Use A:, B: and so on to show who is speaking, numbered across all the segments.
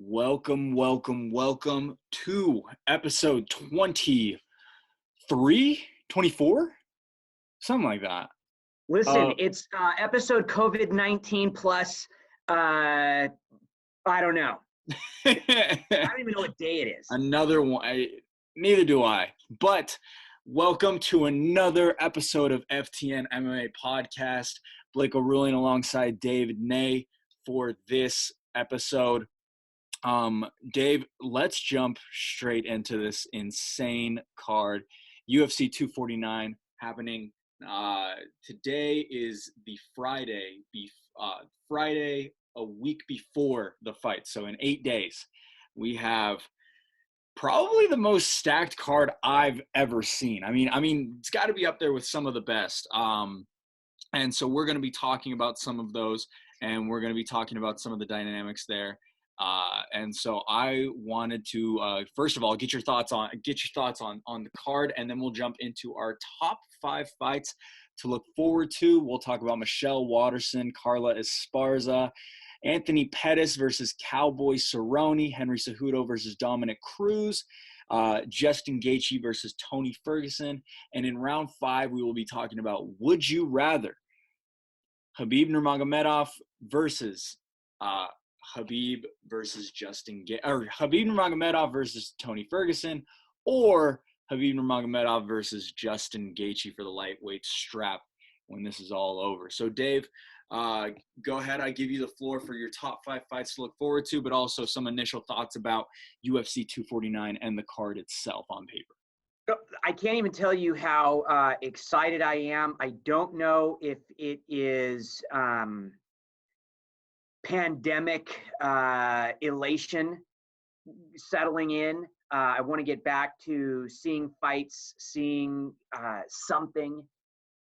A: Welcome to episode 23, 24, something like that.
B: Listen, it's episode COVID-19 plus, I don't know. I don't even know what day it is.
A: Another one, neither do I. But welcome to another episode of FTN MMA Podcast. Blake O'Rulian alongside David Ney for this episode. Dave, let's jump straight into this insane card. UFC 249 happening. Today is the Friday a week before the fight. So in 8 days, we have probably the most stacked card I've ever seen. I mean, it's got to be up there with some of the best. And so we're going to be talking about some of those, and we're going to be talking about some of the dynamics there. And so I wanted to first of all get your thoughts on the card, and then we'll jump into our top 5 fights to look forward to. We'll talk about Michelle Waterson, Carla Esparza, Anthony Pettis versus Cowboy Cerrone, Henry Cejudo versus Dominic Cruz, Justin Gaethje versus Tony Ferguson, and in round 5 we will be talking about would you rather Khabib Nurmagomedov versus Khabib Nurmagomedov versus Tony Ferguson, or Khabib Nurmagomedov versus Justin Gaethje for the lightweight strap when this is all over. So Dave, go ahead. I give you the floor for your top 5 fights to look forward to, but also some initial thoughts about UFC 249 and the card itself on paper.
B: I can't even tell you how excited I am. I don't know if it is pandemic elation settling in. I want to get back to seeing fights, seeing something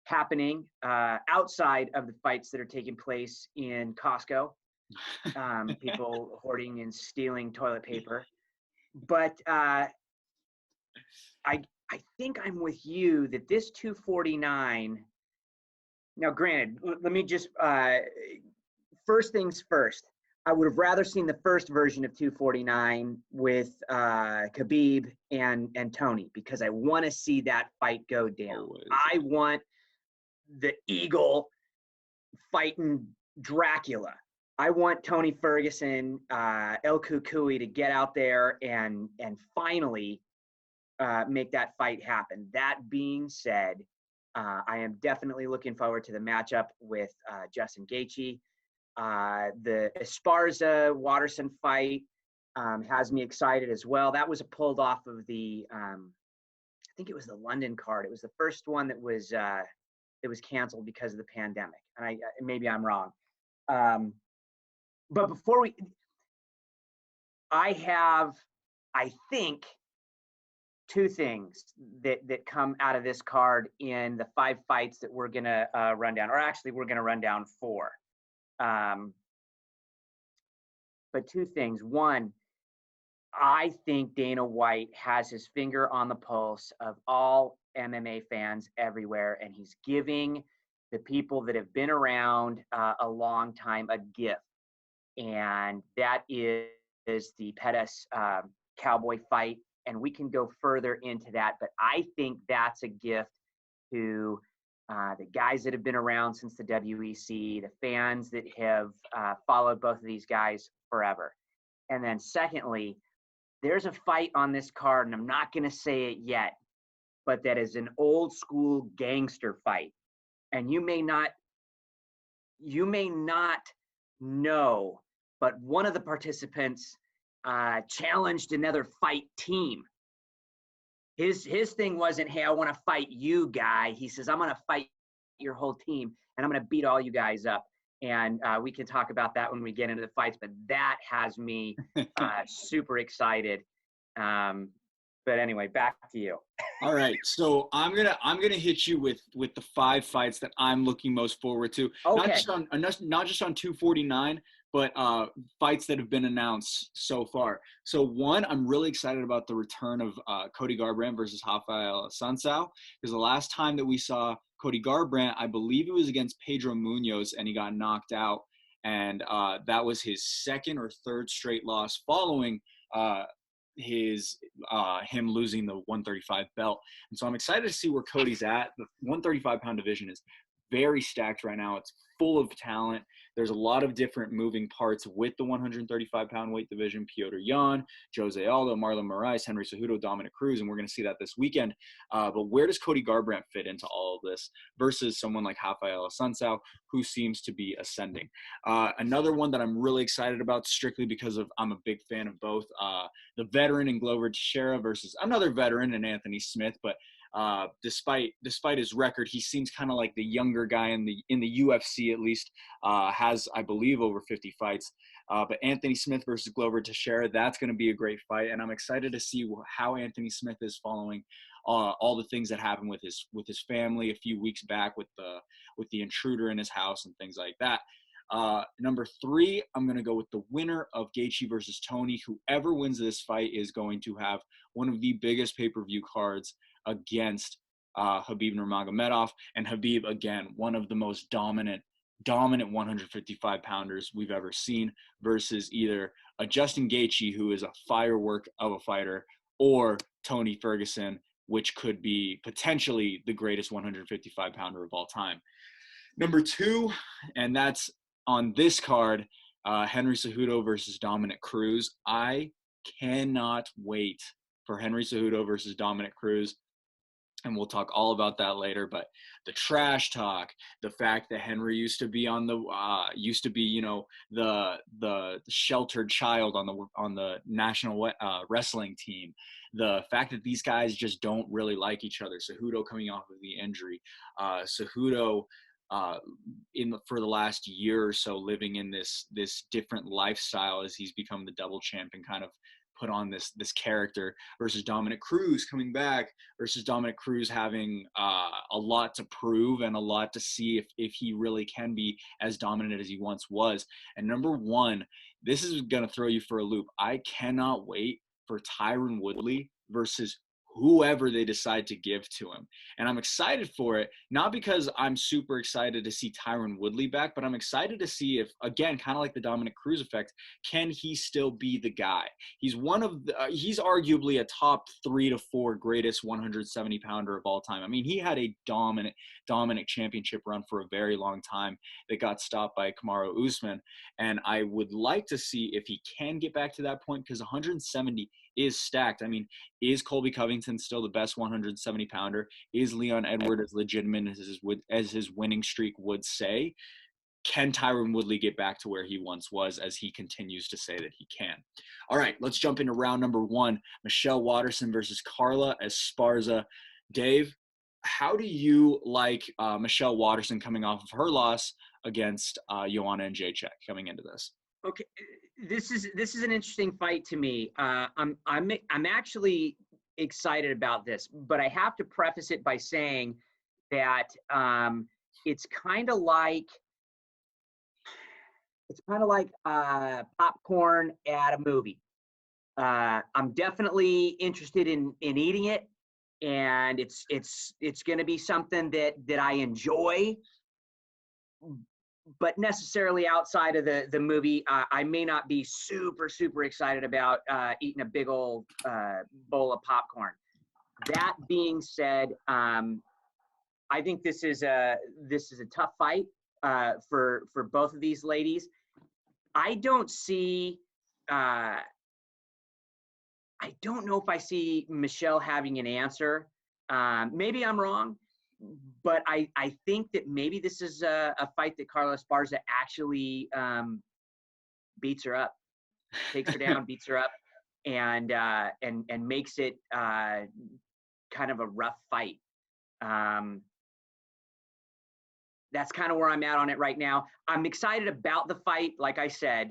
B: happening outside of the fights that are taking place in Costco. People hoarding and stealing toilet paper. But I think I'm with you that this 249. Now, granted, let me just first things first. I would have rather seen the first version of 249 with Khabib and Tony, because I want to see that fight go down.
A: Always.
B: I want the eagle fighting Dracula. I want Tony Ferguson, El Cucuy to get out there and finally make that fight happen. That being said, I am definitely looking forward to the matchup with Justin Gaethje. The Esparza Waterson fight has me excited as well. That was pulled off of the, I think it was the London card. It was the first one that was canceled because of the pandemic. And maybe I'm wrong. But before I think 2 things that come out of this card in the 5 fights that we're gonna run down, or actually we're gonna run down 4. But 2 things. One, I think Dana White has his finger on the pulse of all MMA fans everywhere, and he's giving the people that have been around a long time a gift, and that is the Pettis Cowboy fight. And we can go further into that, but I think that's a gift to the guys that have been around since the WEC, the fans that have followed both of these guys forever. And then secondly, there's a fight on this card, and I'm not going to say it yet, but that is an old school gangster fight. And you may not know, but one of the participants challenged another fight team. His thing wasn't, hey, I want to fight you, guy. He says, I'm going to fight your whole team, and I'm going to beat all you guys up. And we can talk about that when we get into the fights, but that has me super excited. But anyway, back to you.
A: All right, so I'm gonna hit you with the 5 fights that I'm looking most forward to.
B: Okay.
A: Not just on 249, but fights that have been announced so far. So one, I'm really excited about the return of Cody Garbrandt versus Rafael Assunção, because the last time that we saw Cody Garbrandt, I believe it was against Pedro Munoz, and he got knocked out. and that was his second or third straight loss following him losing the 135 belt. And so I'm excited to see where Cody's at. The 135-pound division is very stacked right now. It's full of talent. There's a lot of different moving parts with the 135-pound weight division. Piotr Jan, Jose Aldo, Marlon Moraes, Henry Cejudo, Dominic Cruz, and we're going to see that this weekend. But where does Cody Garbrandt fit into all of this versus someone like Rafael Assunção, who seems to be ascending? Another one that I'm really excited about, strictly because I'm a big fan of both, the veteran in Glover Teixeira versus another veteran in Anthony Smith, but despite his record, he seems kind of like the younger guy in the UFC, at least, has, I believe, over 50 fights. But Anthony Smith versus Glover Teixeira, that's going to be a great fight, and I'm excited to see how Anthony Smith is following all the things that happened with his family a few weeks back with the intruder in his house and things like that. Number 3, I'm going to go with the winner of Gaethje versus Tony. Whoever wins this fight is going to have one of the biggest pay-per-view cards against Khabib Nurmagomedov. And Khabib, again, one of the most dominant 155-pounders we've ever seen, versus either a Justin Gaethje, who is a firework of a fighter, or Tony Ferguson, which could be potentially the greatest 155-pounder of all time. Number 2, and that's on this card, Henry Cejudo versus Dominic Cruz. I cannot wait for Henry Cejudo versus Dominic Cruz. And we'll talk all about that later. But the trash talk, the fact that Henry used to be, the sheltered child on the national wrestling team, the fact that these guys just don't really like each other. Cejudo coming off of the injury, Cejudo for the last year or so living in this different lifestyle as he's become the double champ and kind of put on this character, versus Dominic Cruz coming back, versus Dominic Cruz having a lot to prove and a lot to see if he really can be as dominant as he once was. And number 1, this is going to throw you for a loop. I cannot wait for Tyron Woodley versus whoever they decide to give to him. And I'm excited for it, not because I'm super excited to see Tyron Woodley back, but I'm excited to see if, again, kind of like the Dominic Cruz effect, can he still be the guy? He's he's arguably a top 3 to 4 greatest 170-pounder of all time. I mean, he had a dominant championship run for a very long time that got stopped by Kamaru Usman. And I would like to see if he can get back to that point, because 170 is stacked. I mean, is Colby Covington still the best 170-pounder? Is Leon Edwards as legitimate as his winning streak would say? Can Tyron Woodley get back to where he once was, as he continues to say that he can? All right, let's jump into round number 1. Michelle Waterson versus Carla Esparza. Dave, how do you like Michelle Waterson coming off of her loss against Joanna Jędrzejczyk coming into this?
B: Okay, this is an interesting fight to me. I'm actually excited about this, but I have to preface it by saying that it's kind of like popcorn at a movie. I'm definitely interested in eating it, and it's going to be something that I enjoy. But necessarily outside of the movie, I may not be super excited about eating a big old bowl of popcorn. That being said, I think this is a tough fight for both of these ladies. I don't know if I see Michelle having an answer. Maybe I'm wrong. But I think that maybe this is a fight that Carla Esparza actually beats her up, takes her down, beats her up, and makes it kind of a rough fight. That's kind of where I'm at on it right now. I'm excited about the fight, like I said,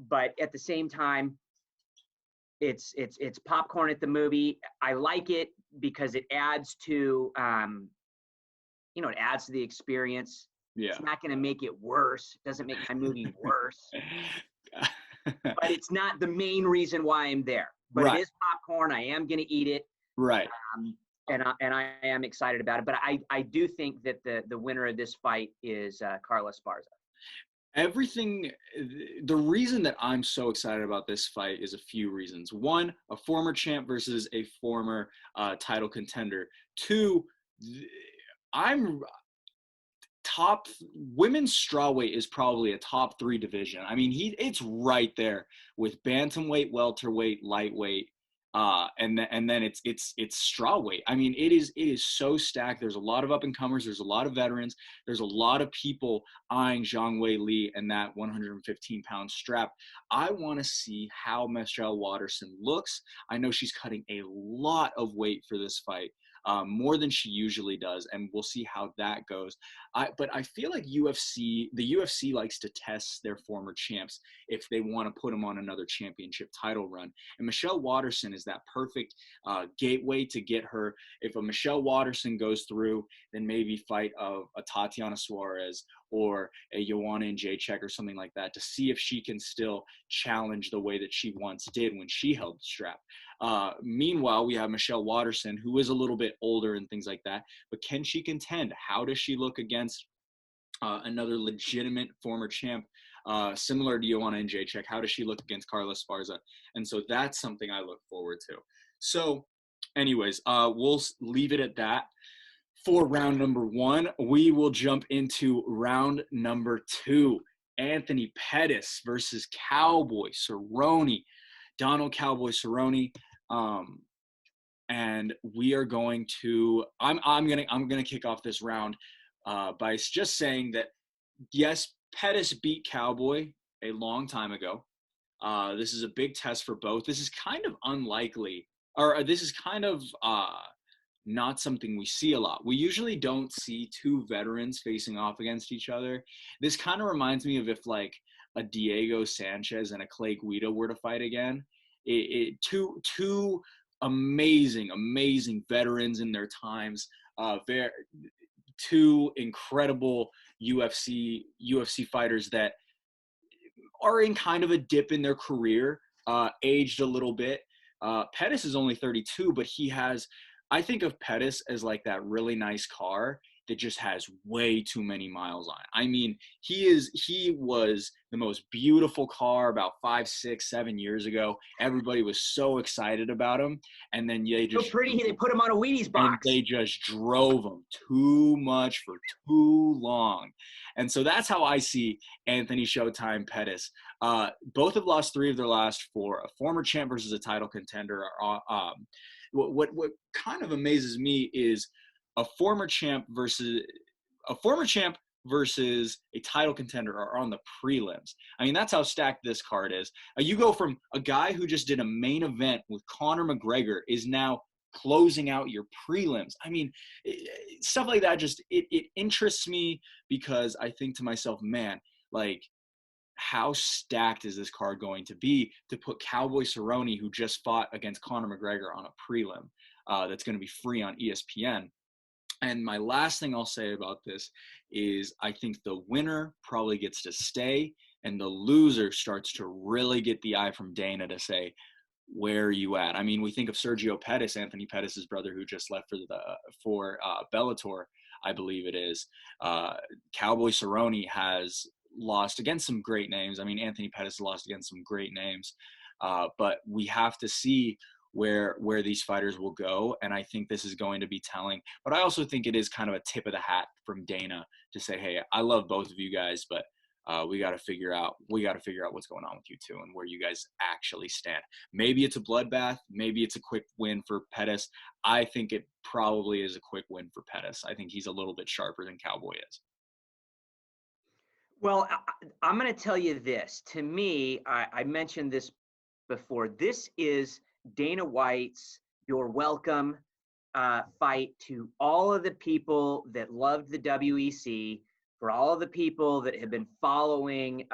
B: but at the same time, it's popcorn at the movie. I like it because it adds to it adds to the experience.
A: Yeah.
B: It's not going to make it worse. It doesn't make my movie worse. But it's not the main reason why I'm there. But It is popcorn. I am going to eat it.
A: Right.
B: And I am excited about it. But I do think that the winner of this fight is Carla Esparza.
A: Everything, the reason that I'm so excited about this fight is a few reasons. One, a former champ versus a former title contender. Two, I'm top women's strawweight is probably a top 3 division. I mean, it's right there with bantamweight, welterweight, lightweight, and then it's strawweight. I mean, it is so stacked. There's a lot of up and comers. There's a lot of veterans. There's a lot of people eyeing Zhang Wei Li and that 115-pound strap. I want to see how Michelle Waterson looks. I know she's cutting a lot of weight for this fight. More than she usually does, and we'll see how that goes. But I feel like the UFC likes to test their former champs if they want to put them on another championship title run. And Michelle Waterson is that perfect gateway to get her. If a Michelle Waterson goes through, then maybe fight a Tatiana Suarez or a Joanna Jacek or something like that to see if she can still challenge the way that she once did when she held the strap. Meanwhile, we have Michelle Waterson, who is a little bit older and things like that, but can she contend? How does she look against another legitimate former champ, similar to Joanna Jacek? How does she look against Carla Esparza? And so that's something I look forward to. So anyways, we'll leave it at that. For round number 1, we will jump into round number 2. Anthony Pettis versus Cowboy Cerrone. Donald Cowboy Cerrone. And we are going to I'm gonna kick off this round by just saying that yes, Pettis beat Cowboy a long time ago. This is a big test for both. This is kind of unlikely, or this is kind of not something we see a lot. We usually don't see two veterans facing off against each other. This kind of reminds me of if like a Diego Sanchez and a Clay Guida were to fight again. Two amazing veterans in their times. Two incredible UFC fighters that are in kind of a dip in their career, aged a little bit. Pettis is only 32, but he has, I think of Pettis as like that really nice car that just has way too many miles on it. I mean, he was the most beautiful car about 5, 6, 7 years ago. Everybody was so excited about him. And then they just
B: so pretty, they put him on a Wheaties box.
A: And they just drove him too much for too long. And so that's how I see Anthony Showtime Pettis. Both have lost 3 of their last 4. A former champ versus a title contender. What kind of amazes me is a former champ versus a title contender are on the prelims. I mean, that's how stacked this card is. You go from a guy who just did a main event with Conor McGregor is now closing out your prelims. I mean, stuff like that just it interests me because I think to myself, man, like, how stacked is this card going to be to put Cowboy Cerrone, who just fought against Conor McGregor, on a prelim that's going to be free on ESPN. And my last thing I'll say about this is I think the winner probably gets to stay and the loser starts to really get the eye from Dana to say, where are you at? I mean, we think of Sergio Pettis, Anthony Pettis' brother, who just left for Bellator, I believe it is. Cowboy Cerrone has lost against some great names. I mean, Anthony Pettis lost against some great names. But we have to see where these fighters will go, and I think this is going to be telling. But I also think it is kind of a tip of the hat from Dana to say, hey, I love both of you guys, but we got to figure out what's going on with you two and where you guys actually stand. Maybe it's a bloodbath, maybe it's a quick win for Pettis. I think it probably is a quick win for Pettis. I think he's a little bit sharper than Cowboy is.
B: Well, I'm going to tell you this. To me, I mentioned this before. This is Dana White's "You're Welcome" fight to all of the people that loved the WEC, for all of the people that have been following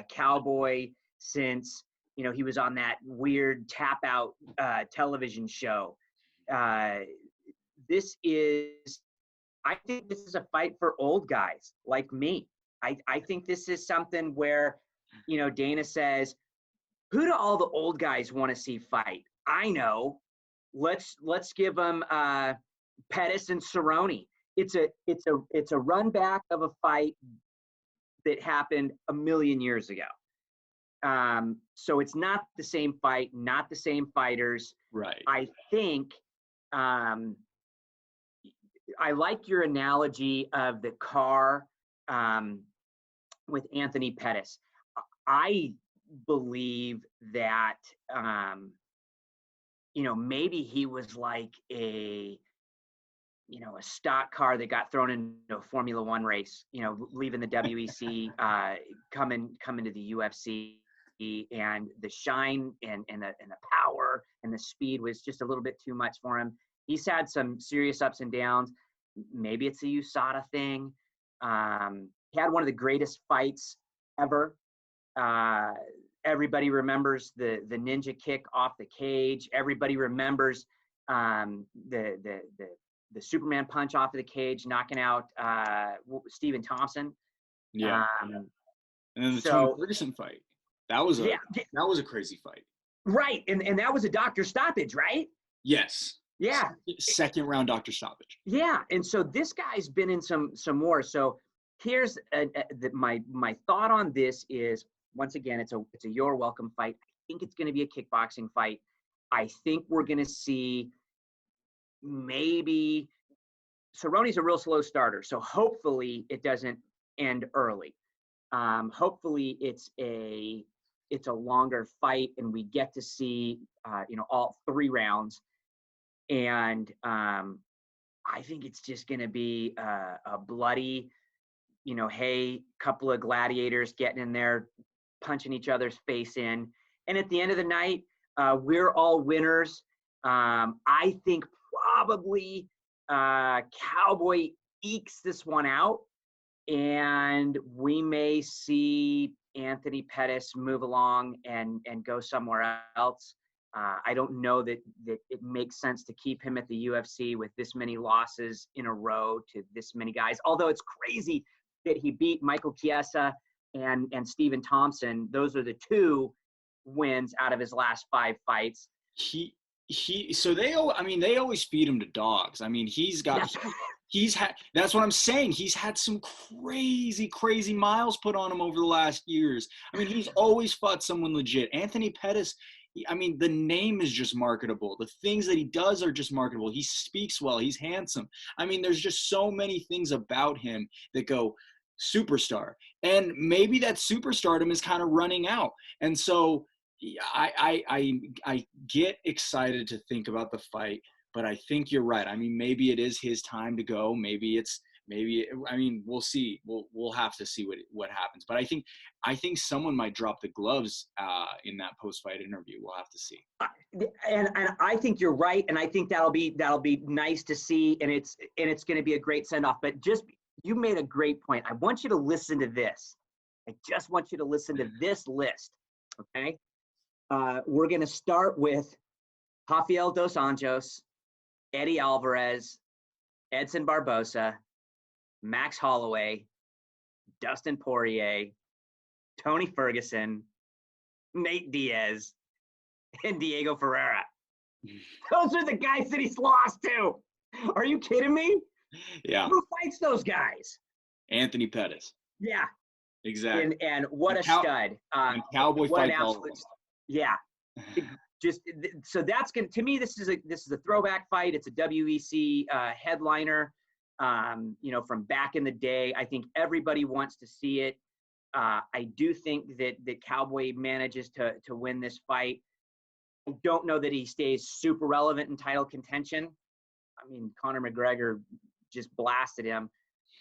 B: Cowboy since, he was on that weird tap out television show. I think this is a fight for old guys like me. I think this is something where, Dana says, who do all the old guys want to see fight? I know. Let's give them Pettis and Cerrone. It's a run back of a fight that happened a million years ago. So it's not the same fight, not the same fighters.
A: Right.
B: I think I like your analogy of the car with Anthony Pettis. I believe that maybe he was like a stock car that got thrown into a Formula One race, leaving the WEC, coming to the UFC, and the shine and the power and the speed was just a little bit too much for him. He's had some serious ups and downs. Maybe it's a USADA thing. He had one of the greatest fights ever. Everybody remembers the ninja kick off the cage. Everybody remembers the Superman punch off of the cage, knocking out Stephen Thompson.
A: Yeah. And then the Tony Ferguson fight. That was a crazy fight.
B: Right. And that was a doctor stoppage, right?
A: Yes.
B: Yeah.
A: Second round doctor stoppage.
B: Yeah. And so this guy's been in some more. So here's my thought on this is, once again, it's a you're welcome fight. I think it's going to be a kickboxing fight. I think we're going to see maybe Cerrone's a real slow starter. So hopefully it doesn't end early. Hopefully it's a longer fight and we get to see, all 3 rounds. And I think it's just going to be a bloody, hey, couple of gladiators getting in there, punching each other's face in. And at the end of the night, we're all winners. I think probably Cowboy ekes this one out, and we may see Anthony Pettis move along and go somewhere else. I don't know that it makes sense to keep him at the UFC with this many losses in a row to this many guys, although it's crazy that he beat Michael Chiesa and Stephen Thompson. Those are the 2 wins out of his last 5 fights.
A: So they always feed him to dogs. I mean, that's what I'm saying. He's had some crazy miles put on him over the last years. I mean, he's always fought someone legit. Anthony Pettis, I mean, the name is just marketable. The things that he does are just marketable. He speaks well. He's handsome. I mean, there's just so many things about him that go superstar. And maybe that superstardom is kind of running out. And so I get excited to think about the fight, but I think you're right. I mean, maybe it is his time to go. We'll see. We'll have to see what happens. But I think someone might drop the gloves in that post-fight interview. We'll have to see.
B: And I think you're right. And I think that'll be nice to see. And it's going to be a great send-off. But you made a great point. I want you to listen to this. I just want you to listen to this list. Okay. We're going to start with Rafael Dos Anjos, Eddie Alvarez, Edson Barbosa, Max Holloway, Dustin Poirier, Tony Ferguson, Nate Diaz, and Diego Ferreira. Those are the guys that he's lost to. Are you kidding me?
A: Yeah.
B: Who fights those guys?
A: Anthony Pettis.
B: Yeah.
A: Exactly.
B: And what a stud.
A: And Cowboy fight
B: absolute, yeah. So that's going to me, this is a throwback fight. It's a WEC headliner, from back in the day. I think everybody wants to see it. I do think that Cowboy manages to win this fight. I don't know that he stays super relevant in title contention. I mean, Conor McGregor just blasted him.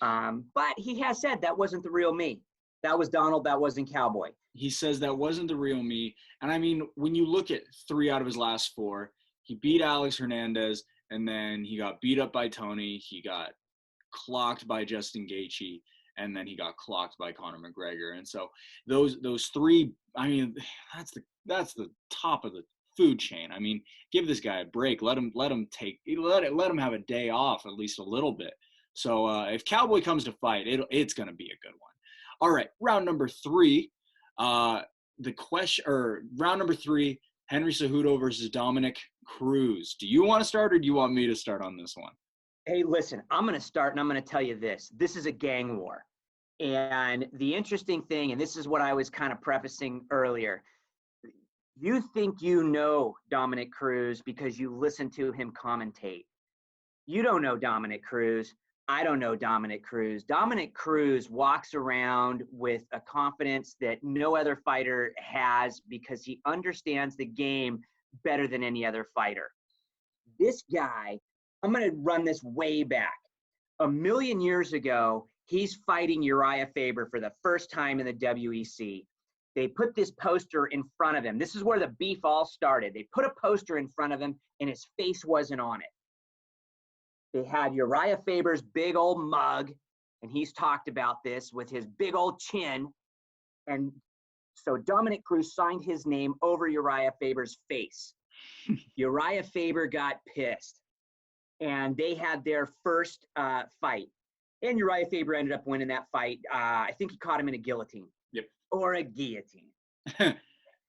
B: But he has said that wasn't the real me. That was Donald. That wasn't Cowboy.
A: He says that wasn't the real me. And I mean, when you look at 3 out of his last 4, he beat Alex Hernandez, and then he got beat up by Tony. He got clocked by Justin Gaethje, and then he got clocked by Conor McGregor. And so those 3, I mean, that's the top of the food chain. I mean, give this guy a break. Let him have a day off, at least a little bit. So if Cowboy comes to fight, it's going to be a good one. All right, round number 3. Round number 3, Henry Cejudo versus Dominic Cruz. Do you want to start, or do you want me to start on this one?
B: Hey, listen, I'm going to start, and I'm going to tell you this. This is a gang war. And the interesting thing, and this is what I was kind of prefacing earlier, you think you know Dominic Cruz because you listen to him commentate. You don't know Dominic Cruz. I don't know Dominic Cruz. Dominic Cruz walks around with a confidence that no other fighter has because he understands the game better than any other fighter. This guy, I'm going to run this way back. A million years ago, he's fighting Uriah Faber for the first time in the WEC. They put this poster in front of him. This is where the beef all started. They put a poster in front of him, and his face wasn't on it. They had Uriah Faber's big old mug, and he's talked about this with his big old chin. And so Dominic Cruz signed his name over Uriah Faber's face. Uriah Faber got pissed, and they had their first fight. And Uriah Faber ended up winning that fight. I think he caught him in a guillotine.
A: Yep.
B: Or a guillotine.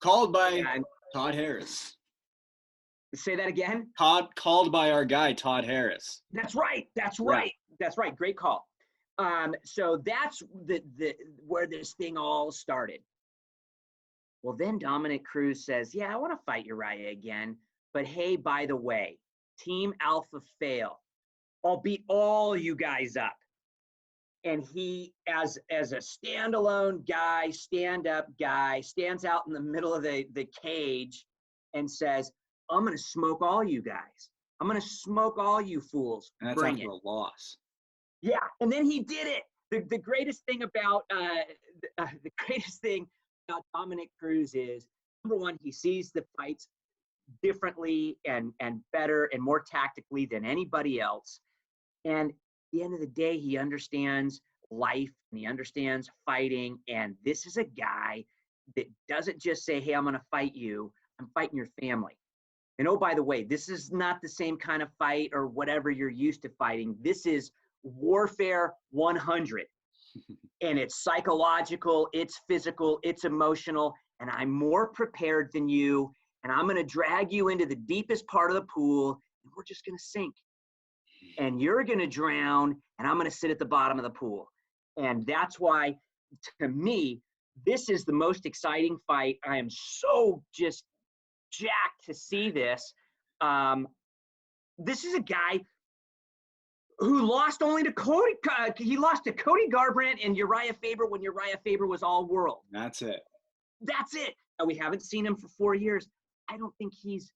A: Called by Todd Harris.
B: Say that again?
A: Called by our guy, Todd Harris.
B: That's right. That's right. Yeah. That's right. Great call. So that's where this thing all started. Well, then Dominic Cruz says, yeah, I want to fight Uriah again. But hey, by the way, Team Alpha fail. I'll beat all you guys up. And he, as a standalone guy, stand-up guy, stands out in the middle of the cage and says, I'm going to smoke all you guys. I'm going to smoke all you fools.
A: And that's after a loss.
B: Yeah, and then he did it. The greatest thing about Dominic Cruz is, number one, he sees the fights differently and better and more tactically than anybody else. And at the end of the day, he understands life and he understands fighting. And this is a guy that doesn't just say, hey, I'm going to fight you. I'm fighting your family. And oh, by the way, this is not the same kind of fight or whatever you're used to fighting. This is warfare 100. And it's psychological, it's physical, it's emotional. And I'm more prepared than you. And I'm going to drag you into the deepest part of the pool. And we're just going to sink. And you're going to drown. And I'm going to sit at the bottom of the pool. And that's why, to me, this is the most exciting fight. I am so just jacked to see this. This is a guy who lost only to Cody. He lost to Cody Garbrandt and Uriah Faber when Uriah Faber was all world.
A: That's it.
B: That's it. And we haven't seen him for 4 years. I don't think he's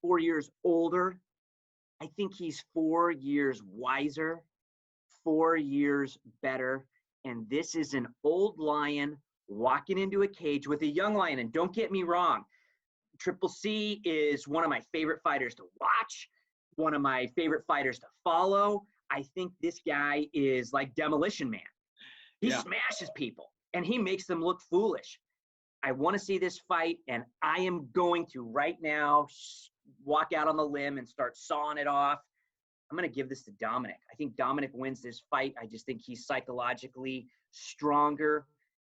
B: 4 years older. I think he's 4 years wiser, 4 years better. And this is an old lion walking into a cage with a young lion. And don't get me wrong, Triple C is one of my favorite fighters to watch, one of my favorite fighters to follow. I think this guy is like Demolition Man. He smashes people and he makes them look foolish. I want to see this fight, and I am going to right now walk out on the limb and start sawing it off. I'm going to give this to Dominic. I think Dominic wins this fight. I just think he's psychologically stronger.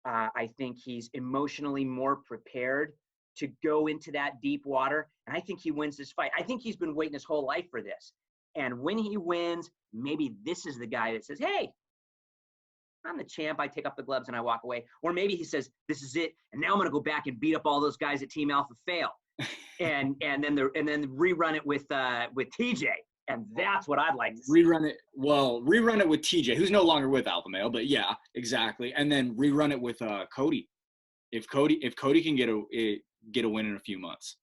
B: I think he's emotionally more prepared to go into that deep water. And I think he wins this fight. I think he's been waiting his whole life for this. And when he wins, maybe this is the guy that says, hey, I'm the champ. I take off the gloves and I walk away. Or maybe he says, this is it. And now I'm going to go back and beat up all those guys at Team Alpha fail. and then rerun it with TJ. And that's what I'd like to see.
A: Rerun it with TJ, who's no longer with Alpha Male, but yeah, exactly. And then rerun it with Cody. If Cody can get a win in a few months.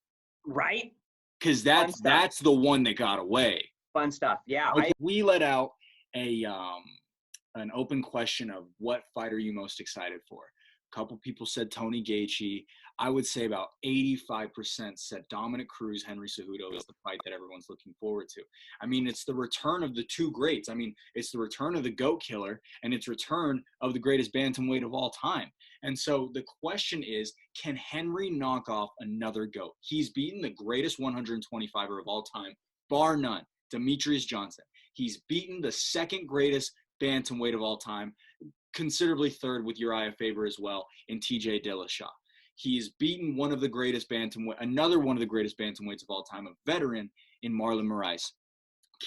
B: Right?
A: Because that's the one that got away.
B: Fun stuff. Yeah.
A: Okay, we let out an open question of what fight are you most excited for. A couple people said Tony Gaethje. I would say about 85% said Dominic Cruz, Henry Cejudo is the fight that everyone's looking forward to. I mean, it's the return of the two greats. I mean, it's the return of the GOAT killer and it's return of the greatest bantamweight of all time. And so the question is, can Henry knock off another GOAT? He's beaten the greatest 125er of all time, bar none, Demetrius Johnson. He's beaten the second greatest bantamweight of all time, considerably third with Uriah Faber as well, in TJ Dillashaw. He's beaten another one of the greatest bantamweights of all time, a veteran in Marlon Moraes.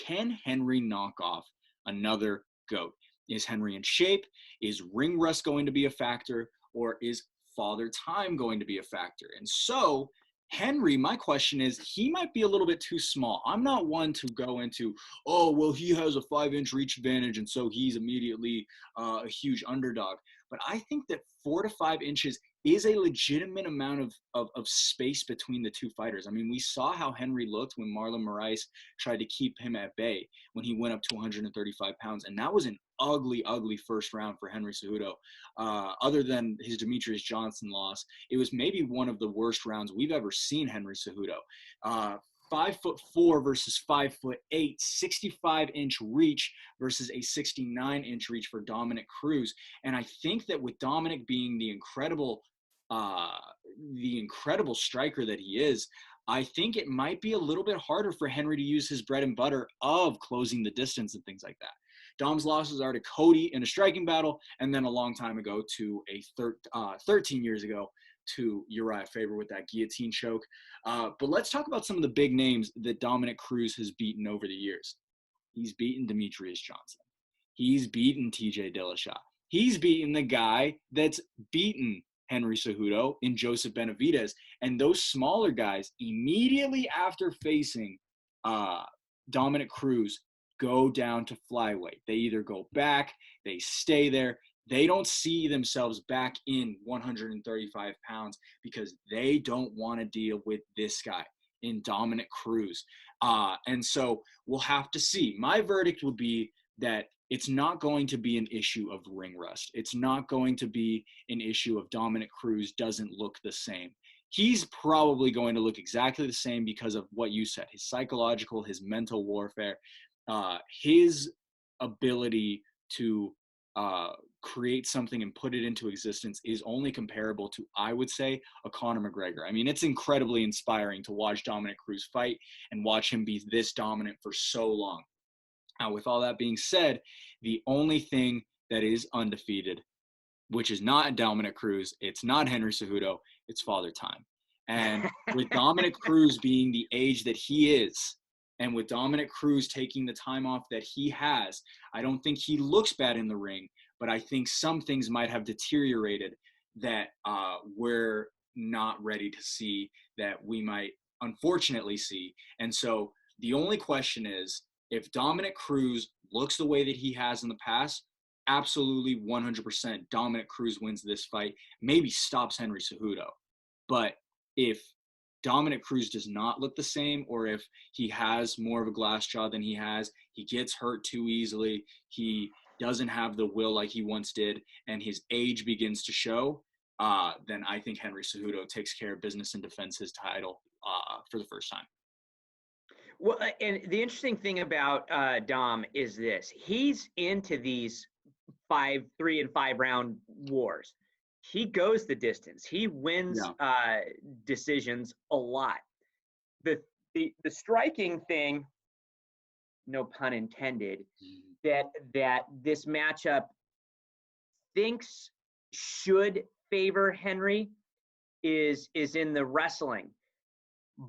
A: Can Henry knock off another GOAT? Is Henry in shape? Is ring rust going to be a factor? Or is father time going to be a factor? And so Henry, my question is, he might be a little bit too small. I'm not one to go into, oh, well, he has a 5-inch reach advantage, and so he's immediately a huge underdog. But I think that 4 to 5 inches is a legitimate amount of space between the two fighters. I mean, we saw how Henry looked when Marlon Moraes tried to keep him at bay when he went up to 135 pounds. And that was an ugly, ugly first round for Henry Cejudo. Other than his Demetrius Johnson loss, it was maybe one of the worst rounds we've ever seen Henry Cejudo. 5'4" versus 5'8", 65-inch reach versus a 69-inch reach for Dominic Cruz. And I think that with Dominic being the incredible striker that he is, I think it might be a little bit harder for Henry to use his bread and butter of closing the distance and things like that. Dom's losses are to Cody in a striking battle, and then a long time ago to 13 years ago to Uriah Faber with that guillotine choke. But let's talk about some of the big names that Dominic Cruz has beaten over the years. He's beaten Demetrius Johnson. He's beaten TJ Dillashaw. He's beaten the guy that's beaten Henry Cejudo in Joseph Benavidez. And those smaller guys, immediately after facing Dominic Cruz, go down to flyweight. They either go back, they stay there. They don't see themselves back in 135 pounds because they don't want to deal with this guy in Dominic Cruz. And so we'll have to see. My verdict would be that it's not going to be an issue of ring rust. It's not going to be an issue of Dominic Cruz doesn't look the same. He's probably going to look exactly the same because of what you said, his psychological, his mental warfare, his ability to create something and put it into existence is only comparable to, I would say, a Conor McGregor. I mean, it's incredibly inspiring to watch Dominic Cruz fight and watch him be this dominant for so long. Now, with all that being said, the only thing that is undefeated, which is not Dominic Cruz, it's not Henry Cejudo, it's Father Time. And with Dominic Cruz being the age that he is, and with Dominic Cruz taking the time off that he has, I don't think he looks bad in the ring, but I think some things might have deteriorated that we're not ready to see, that we might unfortunately see. And so the only question is, if Dominic Cruz looks the way that he has in the past, absolutely 100% Dominic Cruz wins this fight, maybe stops Henry Cejudo. But if Dominic Cruz does not look the same, or if he has more of a glass jaw than he has, he gets hurt too easily, he doesn't have the will like he once did, and his age begins to show, then I think Henry Cejudo takes care of business and defends his title for the first time.
B: Well, and the interesting thing about Dom is this. He's into these 3 and 5 round wars. He goes the distance. He wins decisions a lot. The striking thing, no pun intended, that this matchup thinks should favor Henry is in the wrestling.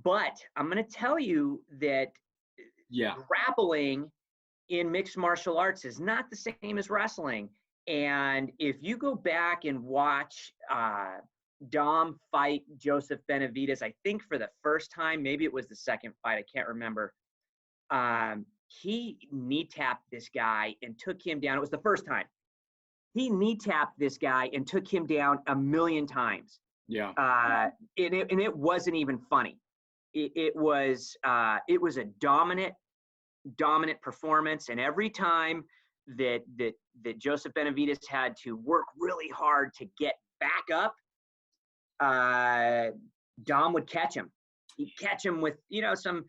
B: But I'm going to tell you that grappling in mixed martial arts is not the same as wrestling. And if you go back and watch Dom fight Joseph Benavidez, I think for the first time, maybe it was the second fight, I can't remember. He knee tapped this guy and took him down. It was the first time. He knee tapped this guy and took him down 1,000,000 times.
A: Yeah.
B: And it wasn't even funny. It was a dominant performance, and every time that Joseph Benavidez had to work really hard to get back up, Dom would catch him. He'd catch him with some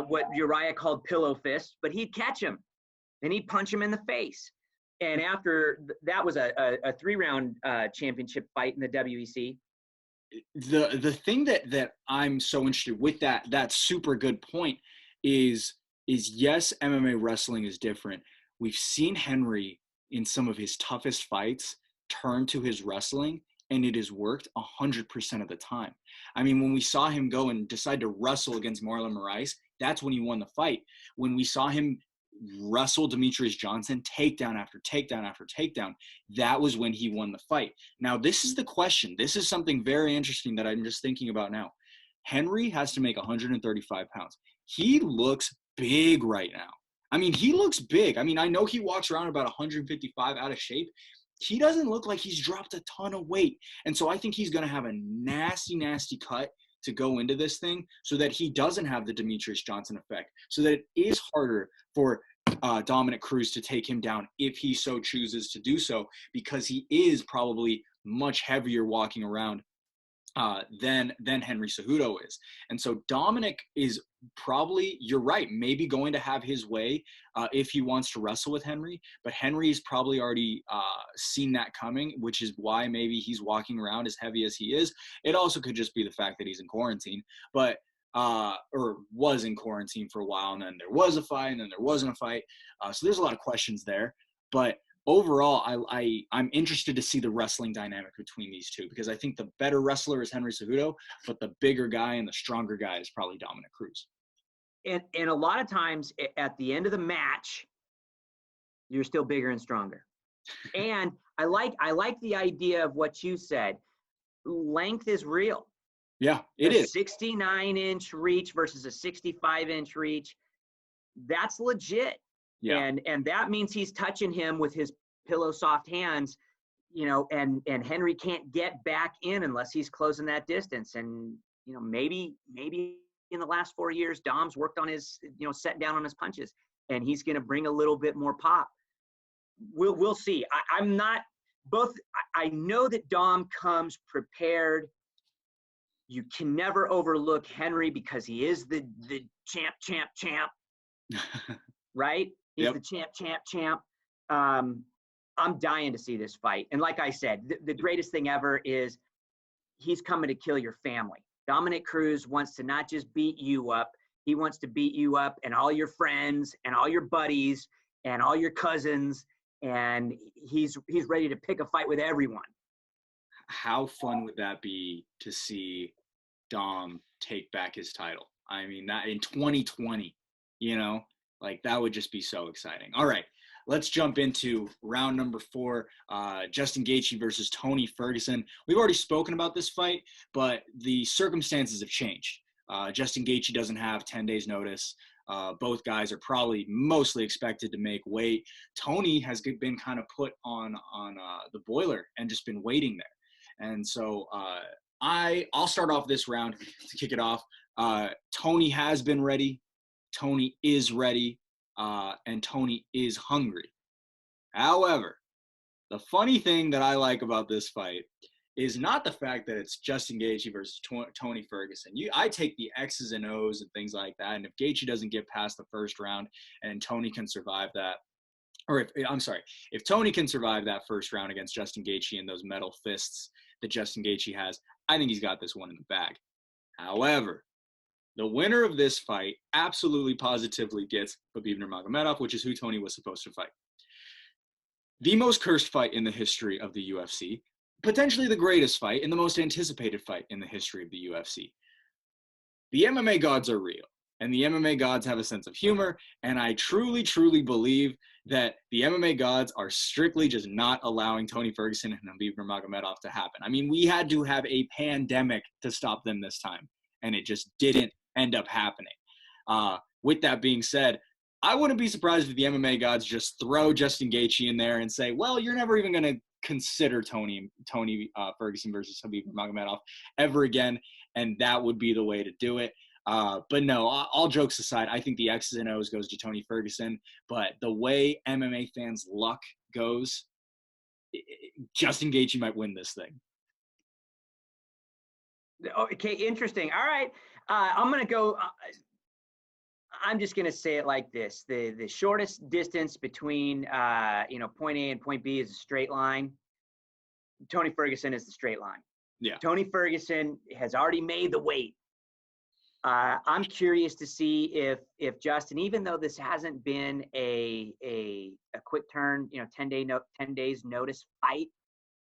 B: what Uriah called pillow fists, but he'd catch him and he'd punch him in the face. And after that was a 3-round championship fight in the WEC.
A: The thing that I'm so interested with that super good point is yes, MMA wrestling is different. We've seen Henry in some of his toughest fights turn to his wrestling, and it has worked 100% of the time. I mean, when we saw him go and decide to wrestle against Marlon Moraes, that's when he won the fight. When we saw him wrestled Demetrius Johnson takedown after takedown after takedown, that was when he won the fight. Now, this is the question. This is something very interesting that I'm just thinking about now. Henry has to make 135 pounds. He looks big right now. I mean, he looks big. I mean, I know he walks around about 155 out of shape. He doesn't look like he's dropped a ton of weight. And so I think he's going to have a nasty, nasty cut to go into this thing so that he doesn't have the Demetrius Johnson effect, so that it is harder for Dominic Cruz to take him down if he so chooses to do so, because he is probably much heavier walking around than Henry Cejudo is. And so Dominic is probably, you're right, maybe going to have his way if he wants to wrestle with Henry, but Henry's probably already seen that coming, which is why maybe he's walking around as heavy as he is. It also could just be the fact that he's in quarantine, but or was in quarantine for a while, and then there was a fight, and then there wasn't a fight. So there's a lot of questions there, but overall, I'm interested to see the wrestling dynamic between these two, because I think the better wrestler is Henry Cejudo, but the bigger guy and the stronger guy is probably Dominic Cruz.
B: And a lot of times at the end of the match, you're still bigger and stronger. And I like the idea of what you said. Length is real.
A: Yeah, it is.
B: 69-inch reach versus a 65-inch reach. That's legit.
A: Yeah.
B: And that means he's touching him with his pillow soft hands, you know, and Henry can't get back in unless he's closing that distance. And, you know, maybe in the last 4 years, Dom's worked on his, you know, setting down on his punches, and he's going to bring a little bit more pop. We'll see. I'm not both. I know that Dom comes prepared. You can never overlook Henry because he is the champ. Right? He's
A: Yep.
B: the champ. I'm dying to see this fight. And like I said, the greatest thing ever is he's coming to kill your family. Dominic Cruz wants to not just beat you up. He wants to beat you up and all your friends and all your buddies and all your cousins. And he's ready to pick a fight with everyone.
A: How fun would that be to see Dom take back his title? I mean, that in 2020, you know, like that would just be so exciting. All right, let's jump into round number 4, Justin Gaethje versus Tony Ferguson. We've already spoken about this fight, but the circumstances have changed. Justin Gaethje doesn't have 10 days notice. Both guys are probably mostly expected to make weight. Tony has been kind of put on the boiler and just been waiting there. And so I'll start off this round to kick it off. Tony has been ready. Tony is ready, and Tony is hungry. However, the funny thing that I like about this fight is not the fact that it's Justin Gaethje versus Tony Ferguson. I take the X's and O's and things like that, and if Gaethje doesn't get past the first round and Tony can survive that, or if Tony can survive that first round against Justin Gaethje and those metal fists that Justin Gaethje has, I think he's got this one in the bag. However, the winner of this fight absolutely positively gets Khabib Nurmagomedov, which is who Tony was supposed to fight. The most cursed fight in the history of the UFC, potentially the greatest fight and the most anticipated fight in the history of the UFC. The MMA gods are real, and the MMA gods have a sense of humor, and I truly, truly believe that the MMA gods are strictly just not allowing Tony Ferguson and Khabib Nurmagomedov to happen. I mean, we had to have a pandemic to stop them this time, and it just didn't end up happening. With that being said, I wouldn't be surprised if the MMA gods just throw Justin Gaethje in there and say, well, you're never even going to consider Tony Ferguson versus Khabib Nurmagomedov ever again, and that would be the way to do it. But no, all jokes aside, I think the X's and O's goes to Tony Ferguson, but the way MMA fans' luck goes, Justin Gaethje might win this thing.
B: Okay, interesting. All right. I'm going to go I'm just going to say it like this. The shortest distance between, point A and point B is a straight line. Tony Ferguson is the straight line.
A: Yeah.
B: Tony Ferguson has already made the weight. I'm curious to see if Justin, even though this hasn't been a quick turn, 10 days notice fight,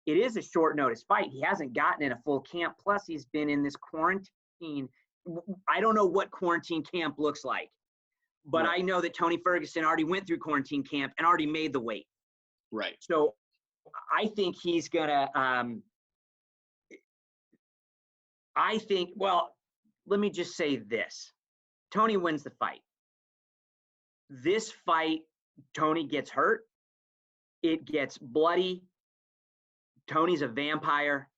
B: it is a short notice fight. He hasn't gotten in a full camp. Plus, he's been in this quarantine. I don't know what quarantine camp looks like, but
A: Right.
B: I know that Tony Ferguson already went through quarantine camp and already made the weight.
A: Right.
B: So I think he's gonna. Well, let me just say this: Tony wins the fight. This fight, Tony gets hurt. It gets bloody. Tony's a vampire.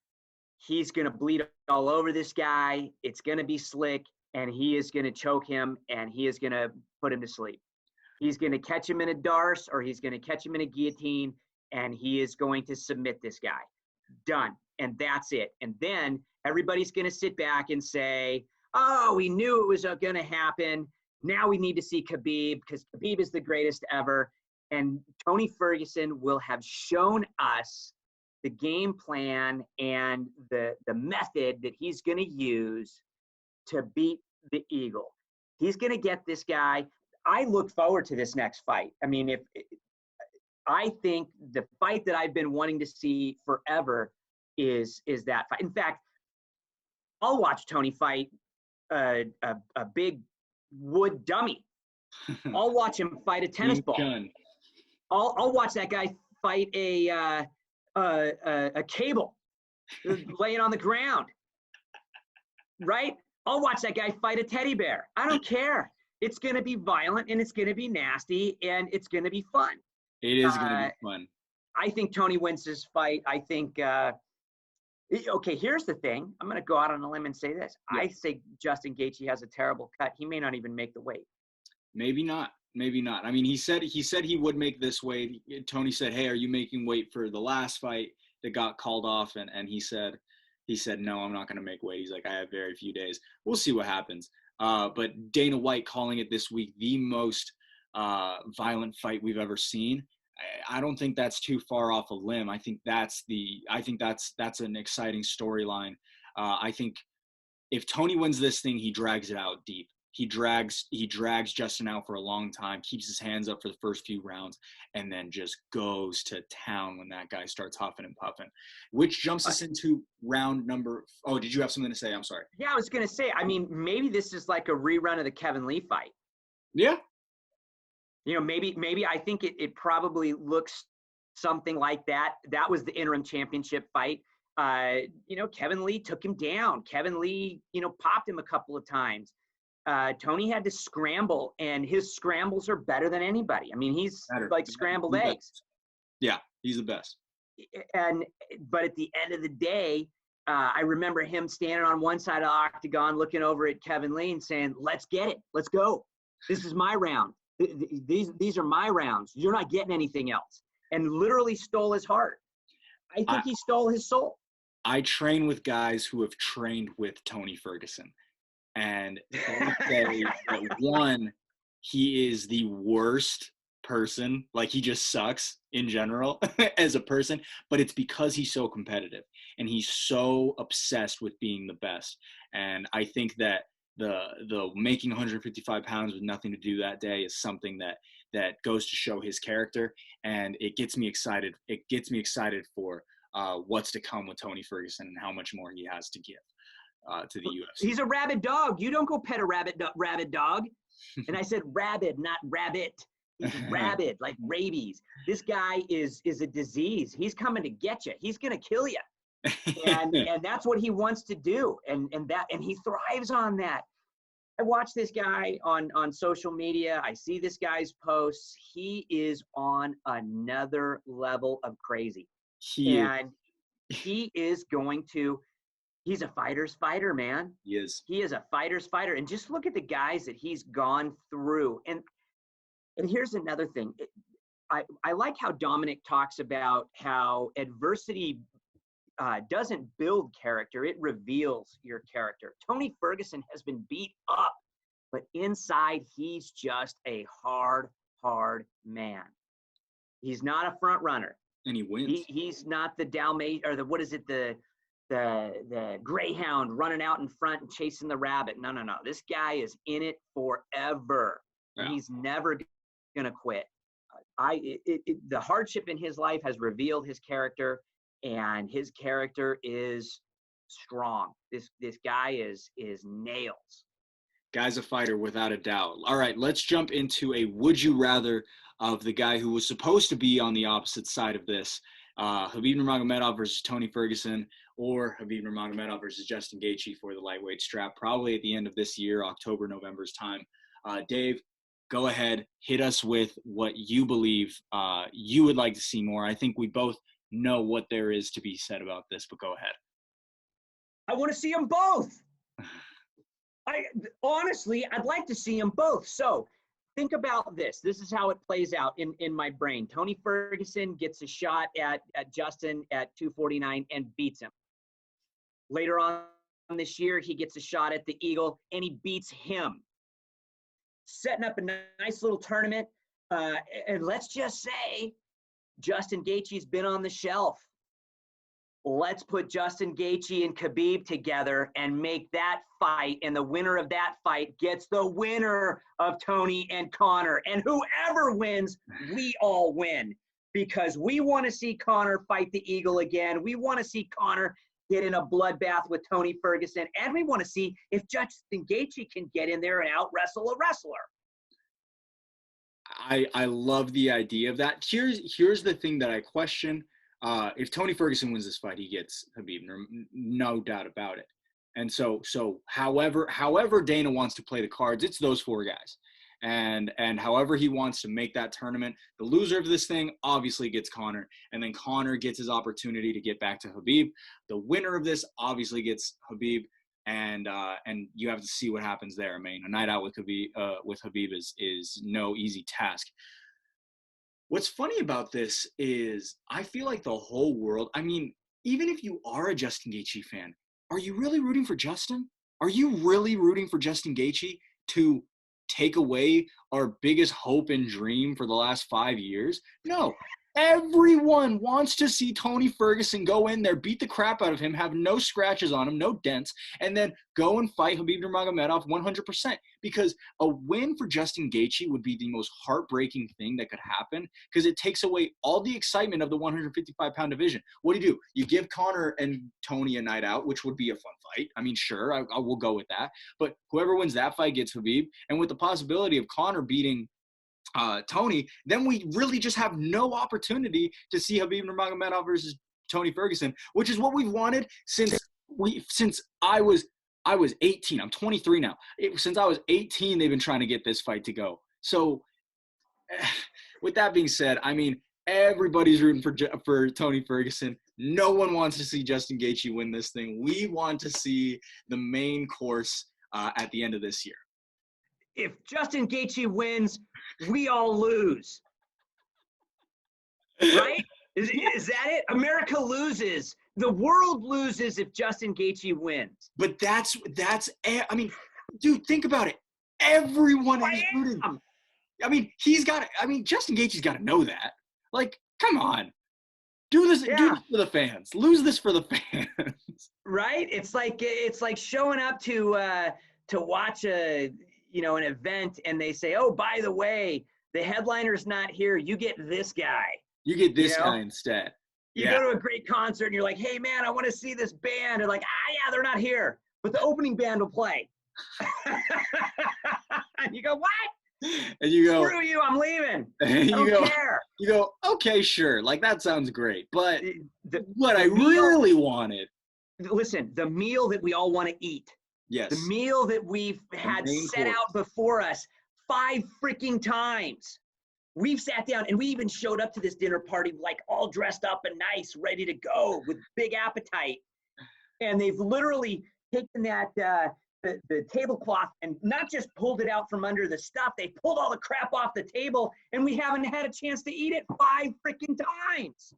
B: He's going to bleed all over this guy. It's going to be slick, and he is going to choke him, and he is going to put him to sleep. He's going to catch him in a darce, or he's going to catch him in a guillotine, and he is going to submit this guy. Done. And that's it. And then everybody's going to sit back and say, oh, we knew it was going to happen. Now we need to see Khabib because Khabib is the greatest ever. And Tony Ferguson will have shown us the game plan and the method that he's going to use to beat the Eagle. He's going to get this guy. I look forward to this next fight. I mean, I think the fight that I've been wanting to see forever is that fight. In fact, I'll watch Tony fight a big wood dummy. I'll watch him fight a tennis ball. I'll watch that guy fight a cable laying on the ground. Right? I'll watch that guy fight a teddy bear. I don't care. It's going to be violent and it's going to be nasty and it's going to be fun.
A: It is going to be fun.
B: I think Tony wins this fight. I think, okay, here's the thing. I'm going to go out on a limb and say this. Yeah. I say Justin Gaethje has a terrible cut. He may not even make the weight. Maybe not.
A: Maybe not. I mean, he said he would make this weight. Tony said, hey, are you making weight for the last fight that got called off? And he said, no, I'm not going to make weight. He's like, I have very few days. We'll see what happens. But Dana White calling it this week the most violent fight we've ever seen. I don't think that's too far off a limb. I think that's an exciting storyline. I think if Tony wins this thing, he drags it out deep. He drags Justin out for a long time, keeps his hands up for the first few rounds, and then just goes to town when that guy starts huffing and puffing, which jumps us into round number. Oh, did you have something to say? I'm sorry.
B: Yeah, I was going to say, I mean, maybe this is like a rerun of the Kevin Lee fight.
A: Yeah.
B: You know, maybe I think it probably looks something like that. That was the interim championship fight. Kevin Lee took him down. Kevin Lee, popped him a couple of times. Tony had to scramble, and his scrambles are better than anybody. I mean, he's like scrambled eggs.
A: Yeah, he's the best.
B: But at the end of the day, I remember him standing on one side of the octagon, looking over at Kevin Lee and saying, "Let's get it. Let's go. This is my round. These are my rounds. You're not getting anything else." And literally stole his heart. I think he stole his soul.
A: I train with guys who have trained with Tony Ferguson. And I would say that one, he is the worst person. Like, he just sucks in general as a person, but it's because he's so competitive and he's so obsessed with being the best. And I think that the making 155 pounds with nothing to do that day is something that goes to show his character, and it gets me excited. It gets me excited for what's to come with Tony Ferguson and how much more he has to give. To the UFC.
B: He's a rabid dog. You don't go pet a rabid dog. And I said rabid, not rabbit. He's rabid, like rabies. This guy is a disease. He's coming to get you. He's going to kill you. And that's what he wants to do. And he thrives on that. I watch this guy on social media. I see this guy's posts. He is on another level of crazy. He is going to. He's a fighter's fighter, man.
A: He is.
B: He is a fighter's fighter. And just look at the guys that he's gone through. And here's another thing. I like how Dominic talks about how adversity doesn't build character. It reveals your character. Tony Ferguson has been beat up, but inside he's just a hard man. He's not a front runner.
A: And he wins.
B: He's not the Dalmatian, or the greyhound running out in front and chasing the rabbit. No. This guy is in it forever. Yeah. He's never gonna quit. The hardship in his life has revealed his character, and his character is strong. This guy is nails.
A: Guy's a fighter without a doubt. All right, let's jump into a would you rather of the guy who was supposed to be on the opposite side of this. Khabib Nurmagomedov versus Tony Ferguson, or Khabib Nurmagomedov versus Justin Gaethje for the lightweight strap, probably at the end of this year, October, November's time. Dave, go ahead, hit us with what you believe you would like to see more. I think we both know what there is to be said about this, but go ahead.
B: I want to see them both. Honestly, I'd like to see them both. So think about this. This is how it plays out in my brain. Tony Ferguson gets a shot at Justin at 249 and beats him. Later on this year, he gets a shot at the Eagle and he beats him. Setting up a nice little tournament. And let's just say Justin Gaethje's been on the shelf. Let's put Justin Gaethje and Khabib together and make that fight, and the winner of that fight gets the winner of Tony and Conor. And whoever wins, we all win, because we want to see Conor fight the Eagle again. We want to see Conor get in a bloodbath with Tony Ferguson, and we want to see if Justin Gaethje can get in there and out-wrestle a wrestler.
A: I love the idea of that. Here's the thing that I question. If Tony Ferguson wins this fight, he gets Khabib, no doubt about it. And so however Dana wants to play the cards, it's those four guys. And however he wants to make that tournament, the loser of this thing obviously gets Conor, and then Conor gets his opportunity to get back to Khabib. The winner of this obviously gets Khabib, and you have to see what happens there. I mean, a night out with Khabib is no easy task. What's funny about this is I feel like the whole world, I mean, even if you are a Justin Gaethje fan, are you really rooting for Justin? Are you really rooting for Justin Gaethje to take away our biggest hope and dream for the last 5 years? No. Everyone wants to see Tony Ferguson go in there, beat the crap out of him, have no scratches on him, no dents, and then go and fight Khabib Nurmagomedov 100%. Because a win for Justin Gaethje would be the most heartbreaking thing that could happen, because it takes away all the excitement of the 155-pound division. What do? You give Conor and Tony a night out, which would be a fun fight. I mean, sure, I will go with that. But whoever wins that fight gets Khabib. And with the possibility of Conor beating Tony, then we really just have no opportunity to see Khabib Nurmagomedov versus Tony Ferguson, which is what we've wanted since I was 18. I'm 23 now. Since I was 18, they've been trying to get this fight to go. So with that being said, I mean, everybody's rooting for Tony Ferguson. No one wants to see Justin Gaethje win this thing. We want to see the main course at the end of this year.
B: If Justin Gaethje wins, we all lose. Right? Is that it? America loses. The world loses if Justin Gaethje wins.
A: But that's I mean, dude, think about it. Everyone is rooting. I mean, Justin Gaethje's got to know that. Like, come on. Do this for the fans. Lose this for the fans.
B: Right? It's like showing up to watch an event, and they say, oh, by the way, the headliner's not here. You get this guy.
A: You get this guy instead.
B: You go to a great concert, and you're like, hey, man, I want to see this band. They're like, yeah, they're not here. But the opening band will play. And you go, what?
A: And you go,
B: screw you, I'm leaving. I don't care.
A: You go, okay, sure. Like, that sounds great. But what I really wanted.
B: Listen, the meal that we all want to eat.
A: Yes.
B: The meal that we've had set out before us 5 freaking times. We've sat down, and we even showed up to this dinner party like all dressed up and nice, ready to go with big appetite. And they've literally taken that the tablecloth and not just pulled it out from under the stuff. They pulled all the crap off the table, and we haven't had a chance to eat it 5 freaking times.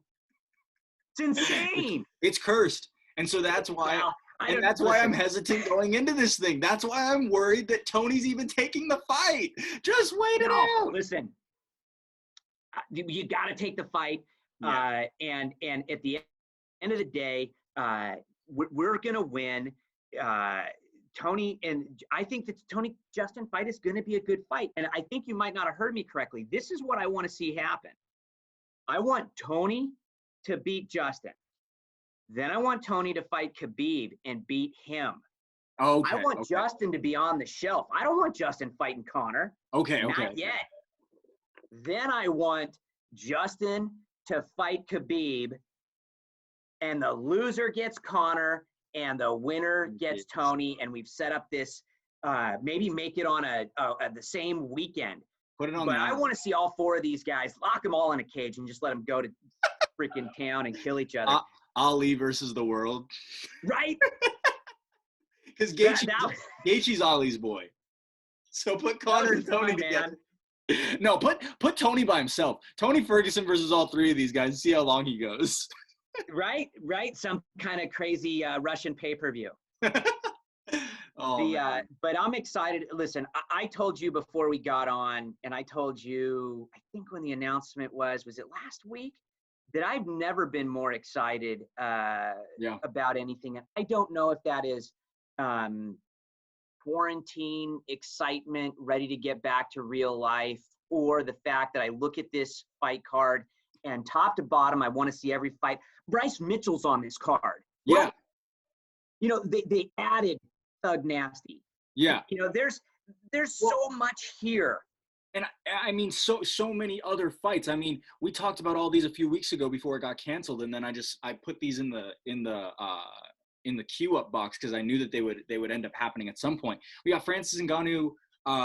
B: It's insane.
A: It's cursed. And so that's why that's why I'm hesitant going into this thing. That's why I'm worried that Tony's even taking the fight. Just wait it out.
B: Listen, you got to take the fight.
A: Yeah.
B: And at the end of the day, we're going to win. Tony, and I think that Tony Justin fight is going to be a good fight. And I think you might not have heard me correctly. This is what I want to see happen. I want Tony to beat Justin. Then I want Tony to fight Khabib and beat him.
A: Okay.
B: I want Justin to be on the shelf. I don't want Justin fighting Connor.
A: Okay.
B: Not yet. Then I want Justin to fight Khabib, and the loser gets Connor, and the winner gets Tony, and we've set up this. Maybe make it on the same weekend.
A: Put it on.
B: But I want to see all 4 of these guys, lock them all in a cage, and just let them go to freaking town and kill each other.
A: Ali versus the world.
B: Right?
A: Because Gaethje's Ali's boy. So put Connor and Tony together. No, put Tony by himself. Tony Ferguson versus all 3 of these guys and see how long he goes. Right.
B: Some kind of crazy Russian pay-per-view.
A: Man.
B: But I'm excited. Listen, I told you before we got on, and I told you, I think when the announcement was it last week, that I've never been more excited about anything. And I don't know if that is quarantine excitement, ready to get back to real life, or the fact that I look at this fight card and top to bottom, I want to see every fight. Bryce Mitchell's on this card.
A: Yeah.
B: Right? You know, they added Thug Nasty.
A: Yeah.
B: You know, there's so much here.
A: And I mean, so many other fights. I mean, we talked about all these a few weeks ago before it got canceled, and then I put these in the queue up box because I knew that they would end up happening at some point. We got Francis Ngannou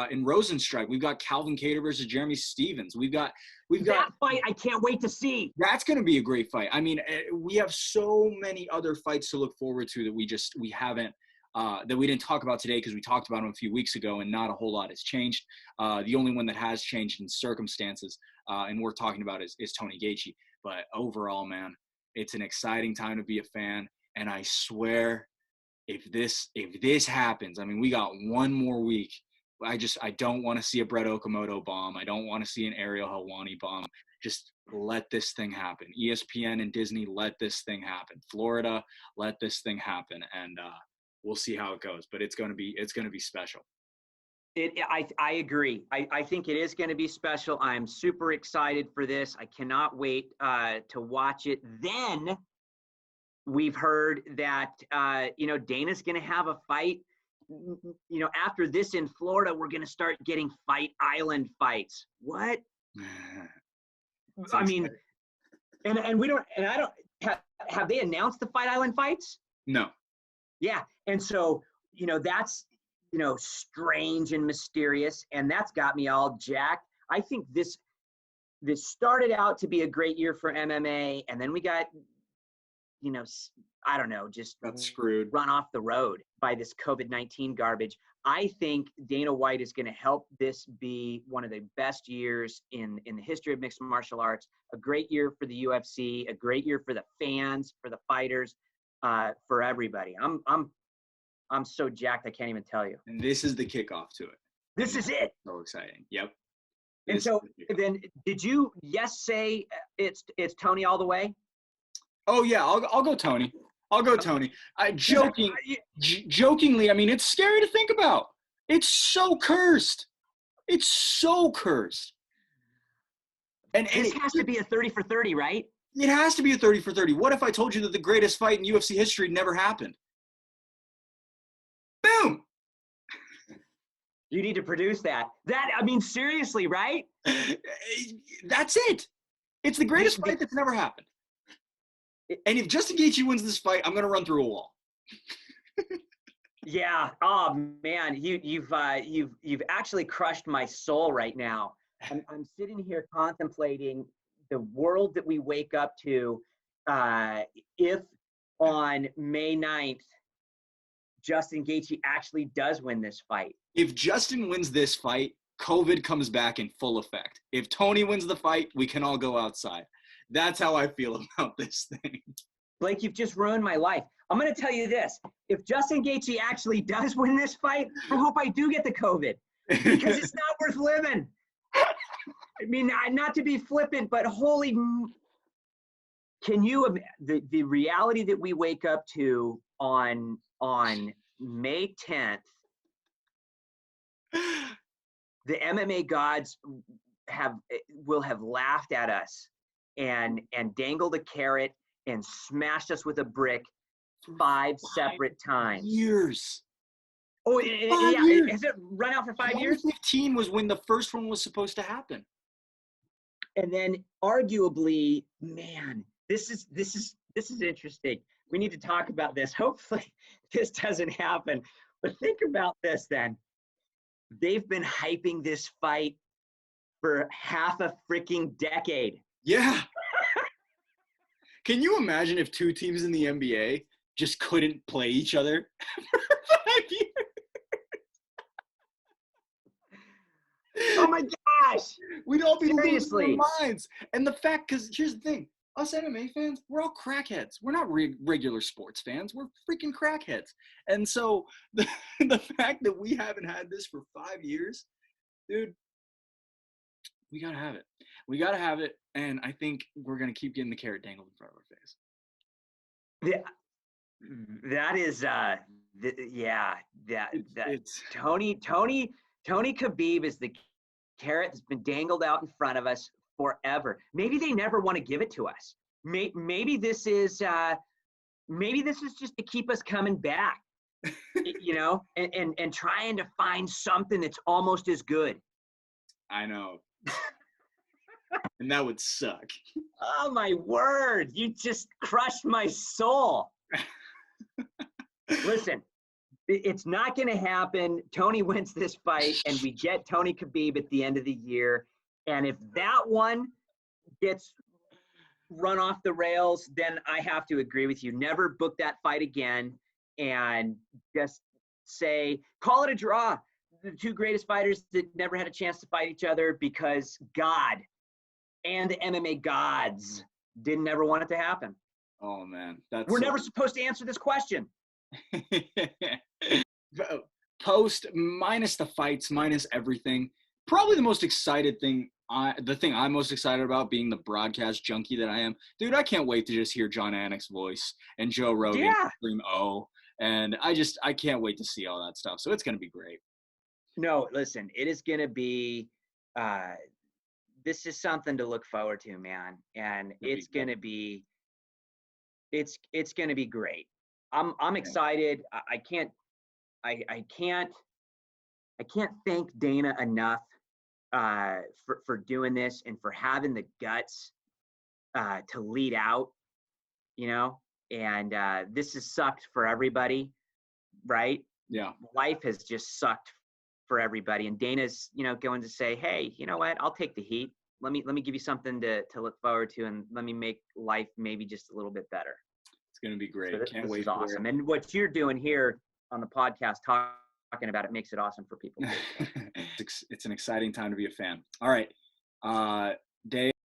A: in Rosenstrike. We've got Calvin Kattar versus Jeremy Stevens. We've got
B: that fight. I can't wait to see.
A: That's going to be a great fight. I mean, we have so many other fights to look forward to that we haven't. That we didn't talk about today because we talked about them a few weeks ago and not a whole lot has changed. The only one that has changed in circumstances and we're talking about is Tony Gaethje. But overall, man, it's an exciting time to be a fan. And I swear, if this happens, I mean, we got one more week. I don't want to see a Brett Okamoto bomb. I don't want to see an Ariel Helwani bomb. Just let this thing happen. ESPN and Disney, let this thing happen. Florida, let this thing happen. And we'll see how it goes, but it's going to be special.
B: I agree. I think it is going to be special. I'm super excited for this. I cannot wait to watch it. Then we've heard that Dana's going to have a fight. After this in Florida, we're going to start getting Fight Island fights. What? I mean, and we don't. And I don't. Have they announced the Fight Island fights?
A: No.
B: Yeah. And so, that's, strange and mysterious, and that's got me all jacked. I think this started out to be a great year for MMA, and then we got, I don't know, just
A: got screwed,
B: run off the road by this COVID-19 garbage. I think Dana White is going to help this be one of the best years in the history of mixed martial arts, a great year for the UFC, a great year for the fans, for the fighters, for everybody. I'm so jacked I can't even tell you.
A: And this is the kickoff to it.
B: This is it.
A: So exciting. Yep.
B: And so then, did you say it's Tony all the way?
A: Oh yeah, I'll go Tony. I'll go Tony. Jokingly, I mean, it's scary to think about. It's so cursed. It's so cursed. And
B: this has to be a 30 for 30, right?
A: It has to be a 30 for 30. What if I told you that the greatest fight in UFC history never happened? Boom.
B: You need to produce that. Seriously, right?
A: That's it. It's the greatest fight that's never happened. And if Justin Gaethje wins this fight, I'm going to run through a wall.
B: Yeah. Oh man, you've actually crushed my soul right now. I'm sitting here contemplating the world that we wake up to if on May 9th Justin Gaethje actually does win this fight.
A: If Justin wins this fight, COVID comes back in full effect. If Tony wins the fight, we can all go outside. That's how I feel about this thing.
B: Blake, you've just ruined my life. I'm going to tell you this. If Justin Gaethje actually does win this fight, I hope I do get the COVID because it's not worth living. I mean, not to be flippant, but can you, the reality that we wake up to on May 10th, the MMA gods will have laughed at us and dangled a carrot and smashed us with a brick 5 separate times.
A: Years.
B: Oh,
A: 5
B: yeah.
A: years.
B: Has it run out for 5 years?
A: 2015 was when the first one was supposed to happen.
B: And then arguably, man, this is interesting. We need to talk about this. Hopefully this doesn't happen. But think about this then. They've been hyping this fight for half a freaking decade.
A: Yeah. Can you imagine if two teams in the NBA just couldn't play each other for 5 years?
B: Oh my gosh.
A: We'd all be
B: Seriously.
A: losing our minds. And the fact, because here's the thing, us MMA fans, we're all crackheads. We're not regular sports fans. We're freaking crackheads. And so the fact that we haven't had this for 5 years, dude, we got to have it. We got to have it. And I think we're going to keep getting the carrot dangled in front of our face.
B: Yeah, that is, Tony Khabib is the carrot that's been dangled out in front of us forever. Maybe they never want to give it to us. Maybe this is just to keep us coming back, and trying to find something that's almost as good.
A: I know. And that would suck.
B: Oh my word, you just crushed my soul. Listen, it's not going to happen. Tony wins this fight, and we get Tony Khabib at the end of the year. And if that one gets run off the rails, then I have to agree with you. Never book that fight again, and just say, call it a draw. The two greatest fighters that never had a chance to fight each other because God and the MMA gods didn't ever want it to happen.
A: Oh, man.
B: We're never supposed to answer this question.
A: Post, minus the fights, minus everything, probably the most excited thing, the thing I'm most excited about, being the broadcast junkie that I am. Dude, I can't wait to just hear John Anik's voice and Joe Rogan scream "oh," and I can't wait to see all that stuff. So it's going to be great.
B: No, listen, it is going to be this is something to look forward to, man, and it's going to be going to be great. I'm excited. I can't thank Dana enough for doing this and for having the guts to lead out, and this has sucked for everybody, right?
A: Yeah.
B: Life has just sucked for everybody. And Dana's, going to say, hey, you know what? I'll take the heat. Let me give you something to look forward to, and let me make life maybe just a little bit better.
A: It's going to be great.
B: So
A: Can't wait.
B: This is awesome. And what you're doing here on the podcast, talking about it, makes it awesome for people.
A: It's an exciting time to be a fan. All right. Dave.